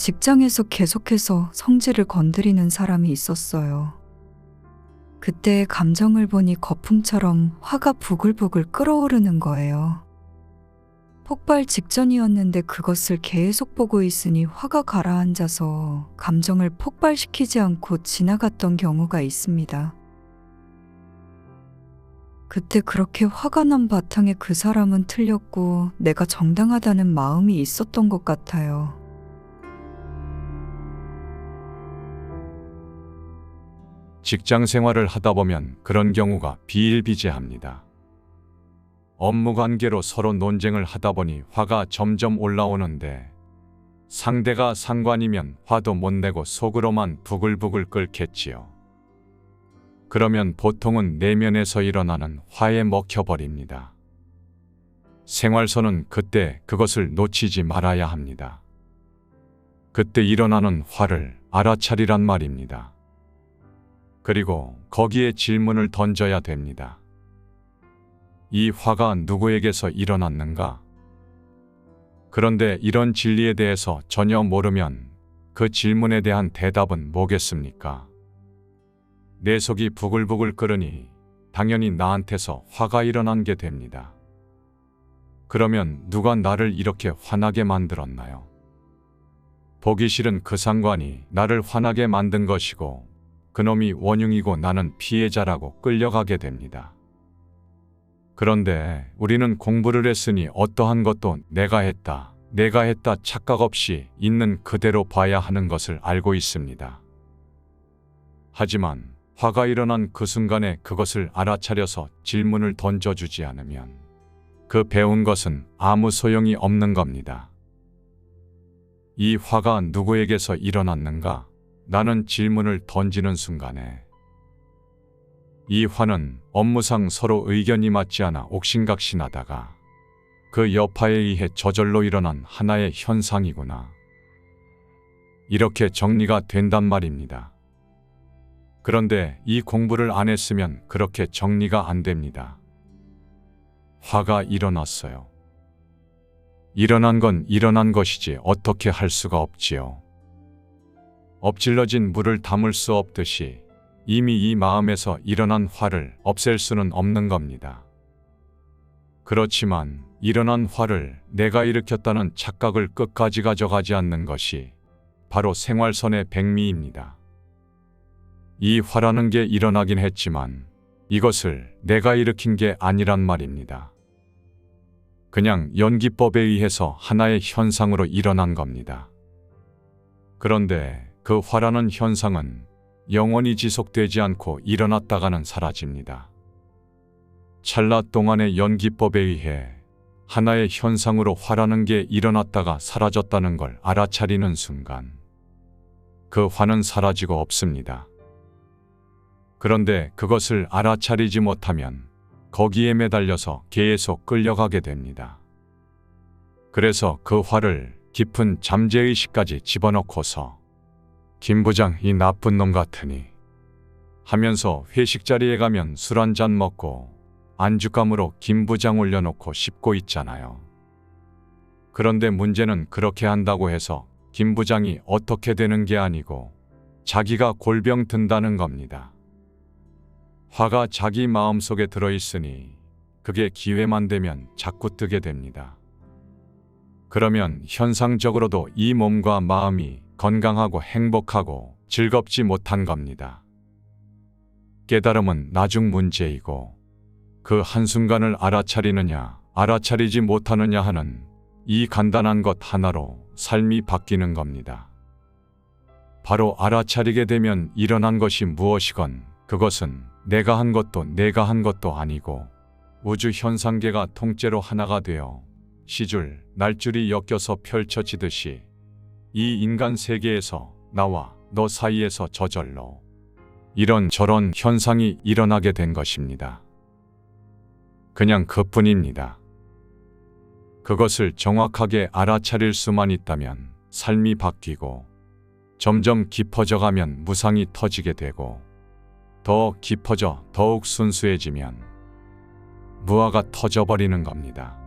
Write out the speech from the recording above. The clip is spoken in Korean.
직장에서 계속해서 성질을 건드리는 사람이 있었어요. 그때의 감정을 보니 거품처럼 화가 부글부글 끓어오르는 거예요. 폭발 직전이었는데 그것을 계속 보고 있으니 화가 가라앉아서 감정을 폭발시키지 않고 지나갔던 경우가 있습니다. 그때 그렇게 화가 난 바탕에 그 사람은 틀렸고 내가 정당하다는 마음이 있었던 것 같아요. 직장 생활을 하다 보면 그런 경우가 비일비재합니다. 업무 관계로 서로 논쟁을 하다 보니 화가 점점 올라오는데 상대가 상관이면 화도 못 내고 속으로만 부글부글 끓겠지요. 그러면 보통은 내면에서 일어나는 화에 먹혀버립니다. 생활서는 그때 그것을 놓치지 말아야 합니다. 그때 일어나는 화를 알아차리란 말입니다. 그리고 거기에 질문을 던져야 됩니다. 이 화가 누구에게서 일어났는가? 그런데 이런 진리에 대해서 전혀 모르면 그 질문에 대한 대답은 뭐겠습니까? 내 속이 부글부글 끓으니 당연히 나한테서 화가 일어난 게 됩니다. 그러면 누가 나를 이렇게 화나게 만들었나요? 보기 싫은 그 상관이 나를 화나게 만든 것이고 그놈이 원흉이고 나는 피해자라고 끌려가게 됩니다. 그런데 우리는 공부를 했으니 어떠한 것도 내가 했다 착각 없이 있는 그대로 봐야 하는 것을 알고 있습니다. 하지만 화가 일어난 그 순간에 그것을 알아차려서 질문을 던져주지 않으면 그 배운 것은 아무 소용이 없는 겁니다. 이 화가 누구에게서 일어났는가? 나는 질문을 던지는 순간에 이 화는 업무상 서로 의견이 맞지 않아 옥신각신하다가 그 여파에 의해 저절로 일어난 하나의 현상이구나. 이렇게 정리가 된단 말입니다. 그런데 이 공부를 안 했으면 그렇게 정리가 안 됩니다. 화가 일어났어요. 일어난 건 일어난 것이지 어떻게 할 수가 없지요. 엎질러진 물을 담을 수 없듯이 이미 이 마음에서 일어난 화를 없앨 수는 없는 겁니다. 그렇지만 일어난 화를 내가 일으켰다는 착각을 끝까지 가져가지 않는 것이 바로 생활선의 백미입니다. 이 화라는 게 일어나긴 했지만 이것을 내가 일으킨 게 아니란 말입니다. 그냥 연기법에 의해서 하나의 현상으로 일어난 겁니다. 그런데 그 화라는 현상은 영원히 지속되지 않고 일어났다가는 사라집니다. 찰나 동안의 연기법에 의해 하나의 현상으로 화라는 게 일어났다가 사라졌다는 걸 알아차리는 순간 그 화는 사라지고 없습니다. 그런데 그것을 알아차리지 못하면 거기에 매달려서 계속 끌려가게 됩니다. 그래서 그 화를 깊은 잠재의식까지 집어넣고서 김 부장 이 나쁜 놈 같으니 하면서 회식 자리에 가면 술 한잔 먹고 안주감으로 김 부장 올려놓고 씹고 있잖아요. 그런데 문제는 그렇게 한다고 해서 김 부장이 어떻게 되는 게 아니고 자기가 골병 든다는 겁니다. 화가 자기 마음속에 들어있으니 그게 기회만 되면 자꾸 뜨게 됩니다. 그러면 현상적으로도 이 몸과 마음이 건강하고 행복하고 즐겁지 못한 겁니다. 깨달음은 나중 문제이고 그 한순간을 알아차리느냐 알아차리지 못하느냐 하는 이 간단한 것 하나로 삶이 바뀌는 겁니다. 바로 알아차리게 되면 일어난 것이 무엇이건 그것은 내가 한 것도 아니고 우주 현상계가 통째로 하나가 되어 시줄, 날줄이 엮여서 펼쳐지듯이 이 인간 세계에서 나와 너 사이에서 저절로 이런저런 현상이 일어나게 된 것입니다. 그냥 그뿐입니다. 그것을 정확하게 알아차릴 수만 있다면 삶이 바뀌고 점점 깊어져 가면 무상이 터지게 되고 더 깊어져 더욱 순수해지면 무아가 터져버리는 겁니다.